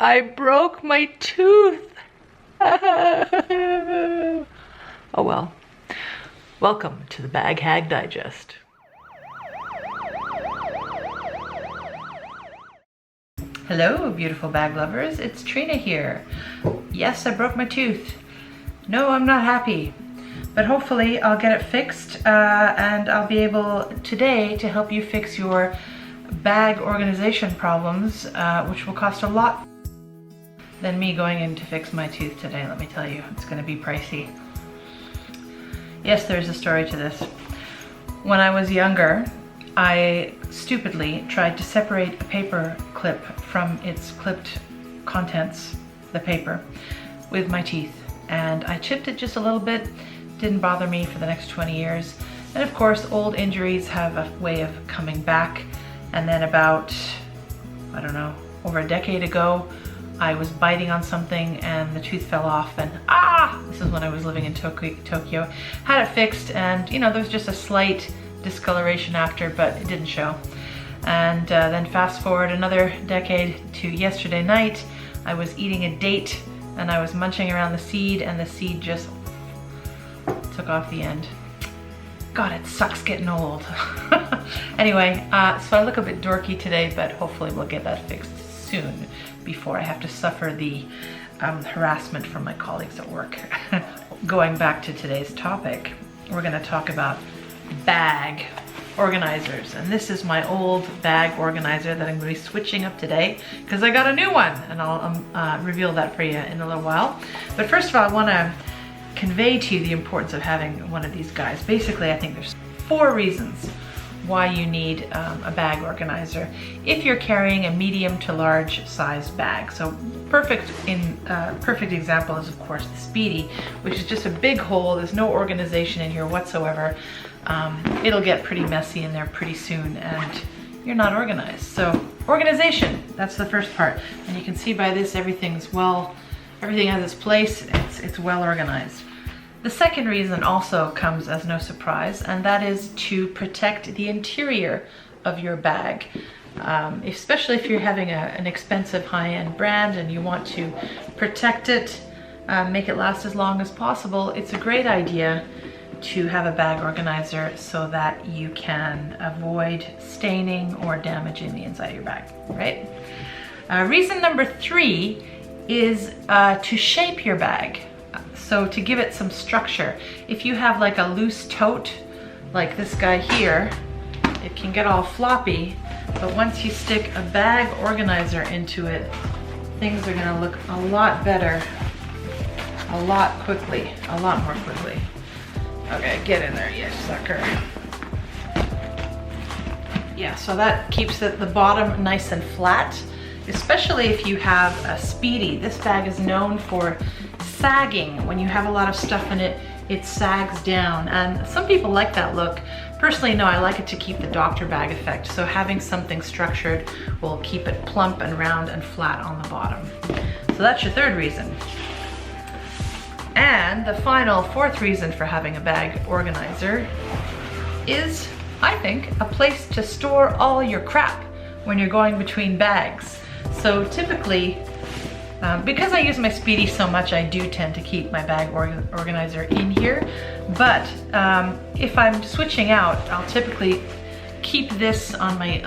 I broke my tooth. Oh well. Welcome to the Bag Hag Digest. Hello, beautiful bag lovers. It's Trina here. Yes, I broke my tooth. No, I'm not happy. But hopefully I'll get it fixed and I'll be able today to help you fix your bag organization problems, which will cost a lot than me going in to fix my tooth today. Let me tell you, it's going to be pricey. Yes, there's a story to this. When I was younger, I stupidly tried to separate a paper clip from its clipped contents, the paper, with my teeth. And I chipped it just a little bit. Didn't bother me for the next 20 years. And of course, old injuries have a way of coming back. And then about, I don't know, over a decade ago, I was biting on something and the tooth fell off and this is when I was living in Tokyo. Had it fixed and you know, there was just a slight discoloration after, but it didn't show. And then fast forward another decade to yesterday night, I was eating a date and I was munching around the seed and the seed just took off the end. God, it sucks getting old. Anyway, so I look a bit dorky today, but hopefully we'll get that fixed soon before I have to suffer the harassment from my colleagues at work. Going back to today's topic, we're going to talk about bag organizers. And this is my old bag organizer that I'm going to be switching up today because I got a new one, and I'll reveal that for you in a little while. But first of all, I want to convey to you the importance of having one of these guys. Basically, I think there's 4 reasons why you need a bag organizer if you're carrying a medium to large size bag. So perfect example is of course the Speedy, which is just a big hole. There's no organization in here whatsoever. It'll get pretty messy in there pretty soon and you're not organized. So organization, that's the first part. And you can see by this everything has its place, it's well organized. The second reason also comes as no surprise, and that is to protect the interior of your bag. Especially if you're having an expensive high-end brand and you want to protect it, make it last as long as possible, it's a great idea to have a bag organizer so that you can avoid staining or damaging the inside of your bag, right? Reason number 3 is to shape your bag. So to give it some structure. If you have like a loose tote, like this guy here, it can get all floppy, but once you stick a bag organizer into it, things are gonna look a lot better, a lot more quickly. Okay, get in there, you sucker. Yeah, so that keeps the bottom nice and flat, especially if you have a Speedy. This bag is known for sagging. When you have a lot of stuff in it, it sags down, and some people like that look. Personally, no, I like it to keep the doctor bag effect, so having something structured will keep it plump and round and flat on the bottom. So that's your 3rd reason. And the final 4th reason for having a bag organizer is, I think, a place to store all your crap when you're going between bags. So typically, because I use my Speedy so much, I do tend to keep my bag organizer in here. But if I'm switching out, I'll typically keep this on my,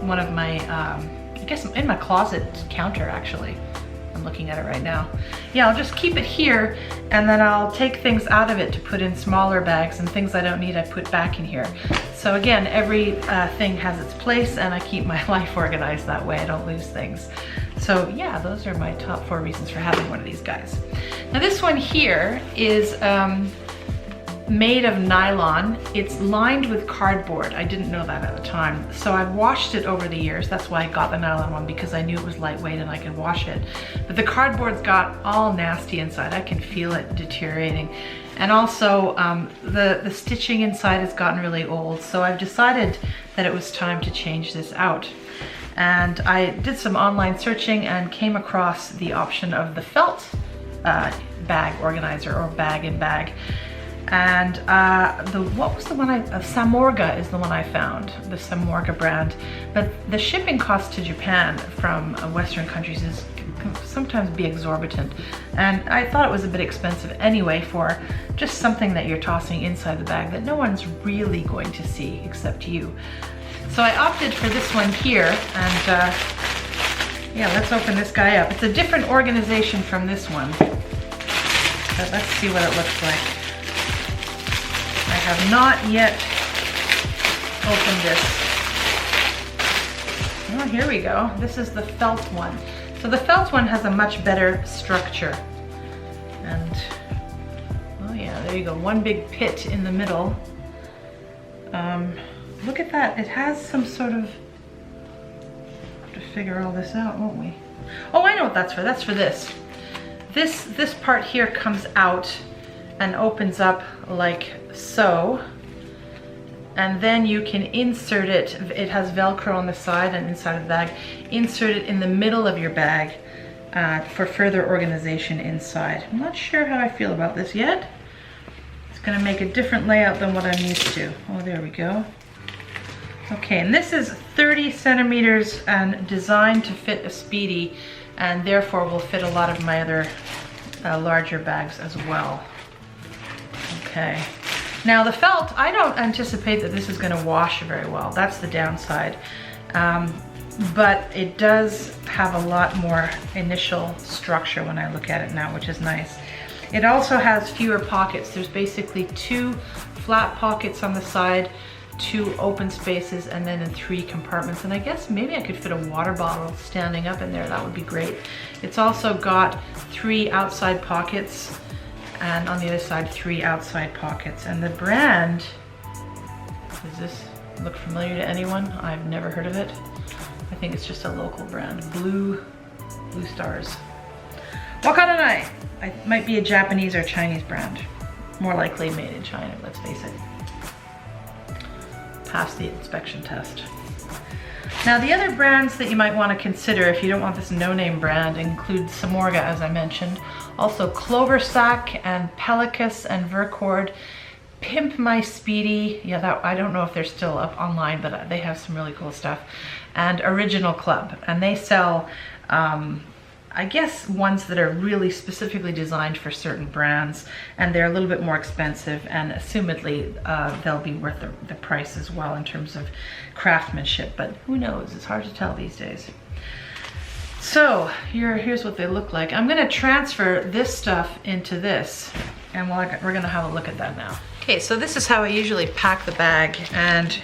one of my, I guess in my closet counter actually. I'm looking at it right now. Yeah, I'll just keep it here and then I'll take things out of it to put in smaller bags, and things I don't need I put back in here. So again, every thing has its place and I keep my life organized that way. I don't lose things. So yeah, those are my top 4 reasons for having one of these guys. Now this one here is made of nylon. It's lined with cardboard. I didn't know that at the time. So I've washed it over the years. That's why I got the nylon one, because I knew it was lightweight and I could wash it. But the cardboard's got all nasty inside. I can feel it deteriorating. And also the stitching inside has gotten really old. So I've decided that it was time to change this out. And I did some online searching and came across the option of the felt bag organizer, or bag in bag. And what was the one Samorga is the one I found, the Samorga brand. But the shipping cost to Japan from Western countries can sometimes be exorbitant. And I thought it was a bit expensive anyway for just something that you're tossing inside the bag that no one's really going to see except you. So I opted for this one here, and yeah, let's open this guy up. It's a different organization from this one, but let's see what it looks like. I have not yet opened this. Oh, here we go. This is the felt one. So the felt one has a much better structure. And, oh yeah, there you go. One big pit in the middle. Look at that. It has some sort of, have to figure all this out, won't we? Oh, I know what that's for. That's for this. This part here comes out and opens up like so, and then you can insert it. It has Velcro on the side and inside of the bag. Insert it in the middle of your bag for further organization inside. I'm not sure how I feel about this yet. It's gonna make a different layout than what I'm used to. Oh, there we go. Okay, and this is 30 centimeters and designed to fit a Speedy, and therefore will fit a lot of my other larger bags as well. Okay, now the felt, I don't anticipate that this is going to wash very well. That's the downside, but it does have a lot more initial structure when I look at it now, which is nice. It also has fewer pockets. There's basically 2 flat pockets on the side, 2 open spaces, and then in 3 compartments. And I guess maybe I could fit a water bottle standing up in there. That would be great. It's also got 3 outside pockets, and on the other side 3 outside pockets. And the brand, does this look familiar to anyone? I've never heard of it. I think it's just a local brand. Blue Stars. Wakaranai. It might be a Japanese or Chinese brand. More likely made in China, let's face it. Pass the inspection test. Now the other brands that you might want to consider if you don't want this no-name brand include Samorga, as I mentioned, also Cloversack and Pelicus and Vercord, Pimp My Speedy, yeah, that I don't know if they're still up online, but they have some really cool stuff, and Original Club, and they sell I guess ones that are really specifically designed for certain brands, and they're a little bit more expensive, and assumedly they'll be worth the price as well in terms of craftsmanship, but who knows, it's hard to tell these days. So here's what they look like. I'm gonna transfer this stuff into this, and we're gonna have a look at that now. Okay, so this is how I usually pack the bag, and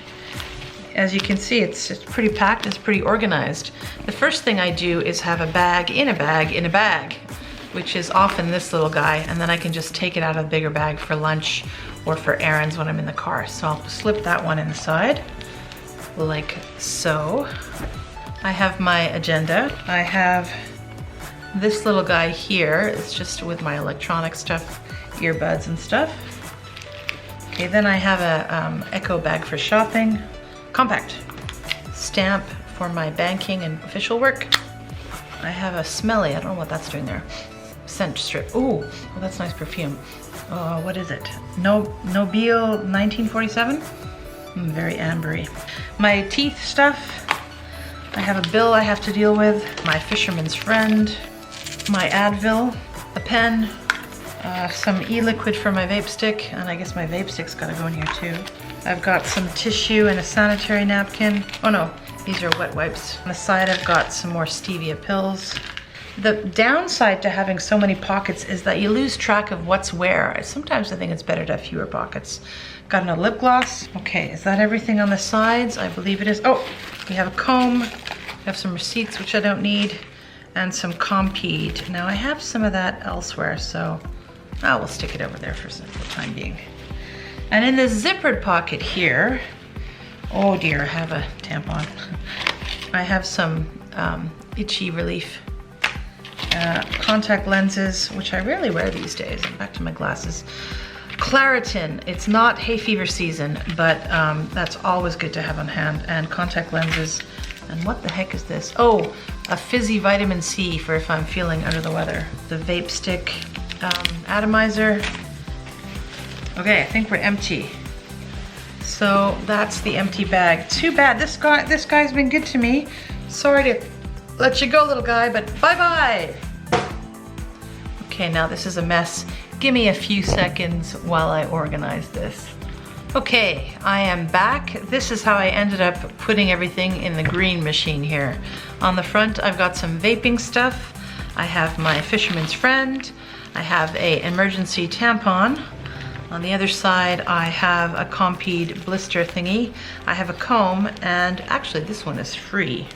as you can see, it's pretty packed, it's pretty organized. The first thing I do is have a bag in a bag in a bag, which is often this little guy, and then I can just take it out of the bigger bag for lunch or for errands when I'm in the car. So I'll slip that one inside, like so. I have my agenda. I have this little guy here. It's just with my electronic stuff, earbuds and stuff. Okay, then I have a echo bag for shopping. Compact stamp for my banking and official work. I have a smelly, I don't know what that's doing there. Scent strip. Ooh, well, that's nice perfume. What is it? Nobile 1947? Very ambery. My teeth stuff. I have a bill I have to deal with. My fisherman's friend. My Advil. A pen. Some e-liquid for my vape stick, and I guess my vape stick's gotta go in here too. I've got some tissue and a sanitary napkin. Oh no, these are wet wipes. On the side I've got some more stevia pills. The downside to having so many pockets is that you lose track of what's where. Sometimes I think it's better to have fewer pockets. Got another lip gloss. Okay, is that everything on the sides? I believe it is. Oh, we have a comb. We have some receipts, which I don't need, and some Compeed. Now I have some of that elsewhere, so we'll stick it over there for the time being. And in this zippered pocket here, oh dear, I have a tampon. I have some itchy relief contact lenses, which I rarely wear these days. Back to my glasses. Claritin, it's not hay fever season, but that's always good to have on hand. And contact lenses. And what the heck is this? Oh, a fizzy vitamin C for if I'm feeling under the weather. The vape stick atomizer. Okay, I think we're empty. So that's the empty bag. Too bad, this guy's been good to me. Sorry to let you go, little guy, but bye-bye. Okay, now this is a mess. Give me a few seconds while I organize this. Okay, I am back. This is how I ended up putting everything in the green machine here. On the front, I've got some vaping stuff. I have my fisherman's friend. I have a emergency tampon. On the other side, I have a Compeed blister thingy. I have a comb, and actually this one is free.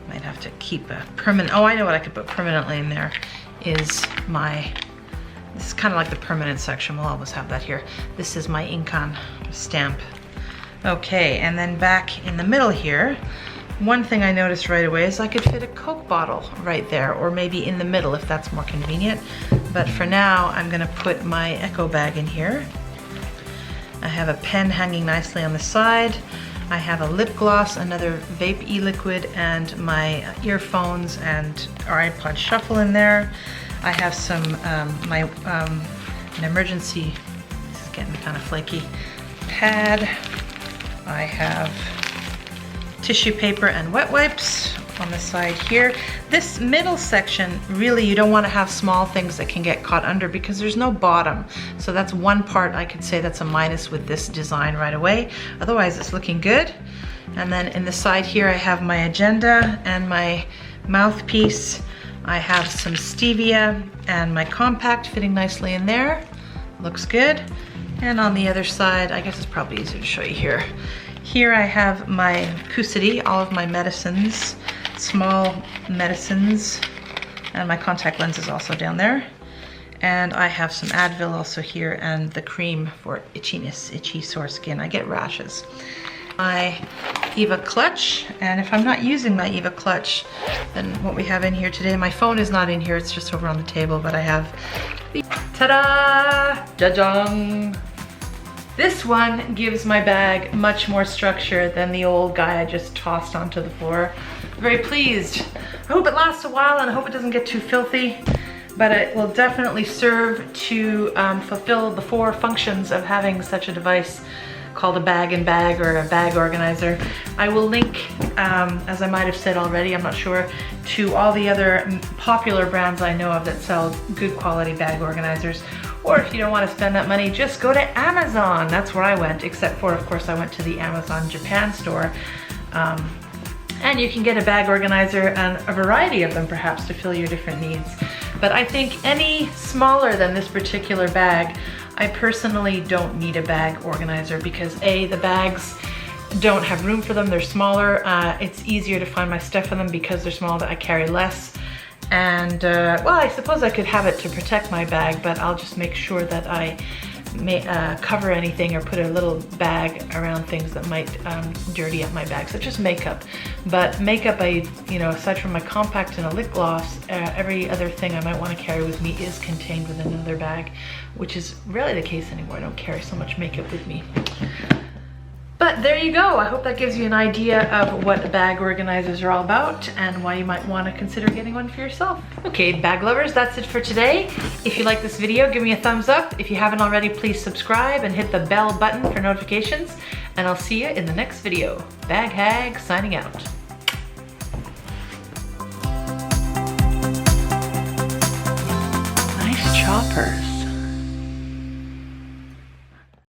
Might have to keep a permanent, oh, I know what I could put permanently in there is my, this is kind of like the permanent section. We'll always have that here. This is my ink on stamp. Okay, and then back in the middle here, one thing I noticed right away is I could fit a Coke bottle right there, or maybe in the middle if that's more convenient. But for now, I'm gonna put my echo bag in here. I have a pen hanging nicely on the side. I have a lip gloss, another vape e-liquid, and my earphones and our iPod Shuffle in there. I have some, an emergency, this is getting kind of flaky, pad. I have tissue paper and wet wipes on the side here. This middle section, really you don't want to have small things that can get caught under because there's no bottom. So that's one part I could say that's a minus with this design right away. Otherwise it's looking good. And then in the side here I have my agenda and my mouthpiece. I have some stevia and my compact fitting nicely in there. Looks good. And on the other side, I guess it's probably easier to show you here. Here I have my Cousidy, all of my medicines, small medicines, and my contact lens is also down there. And I have some Advil also here and the cream for itchiness, itchy sore skin. I get rashes. My Eva clutch, and if I'm not using my Eva clutch, then what we have in here today, my phone is not in here, it's just over on the table, but I have the, ta-da, ja-jung. This one gives my bag much more structure than the old guy I just tossed onto the floor. Very pleased. I hope it lasts a while and I hope it doesn't get too filthy, but it will definitely serve to fulfill the 4 functions of having such a device called a bag and bag or a bag organizer. I will link, as I might have said already, I'm not sure, to all the other popular brands I know of that sell good quality bag organizers. Or if you don't want to spend that money, just go to Amazon. That's where I went, except for, of course, I went to the Amazon Japan store. And you can get a bag organizer and a variety of them perhaps to fill your different needs. But I think any smaller than this particular bag, I personally don't need a bag organizer because A, the bags don't have room for them, they're smaller. It's easier to find my stuff in them because they're small, that I carry less. And well, I suppose I could have it to protect my bag, but I'll just make sure that I may cover anything or put a little bag around things that might dirty up my bag, such as makeup. But makeup, aside from my compact and a lip gloss, every other thing I might want to carry with me is contained within another bag, which is rarely the case anymore. I don't carry so much makeup with me. But there you go. I hope that gives you an idea of what bag organizers are all about and why you might want to consider getting one for yourself. Okay, bag lovers, that's it for today. If you like this video, give me a thumbs up. If you haven't already, please subscribe and hit the bell button for notifications. And I'll see you in the next video. Bag Hag signing out. Nice choppers.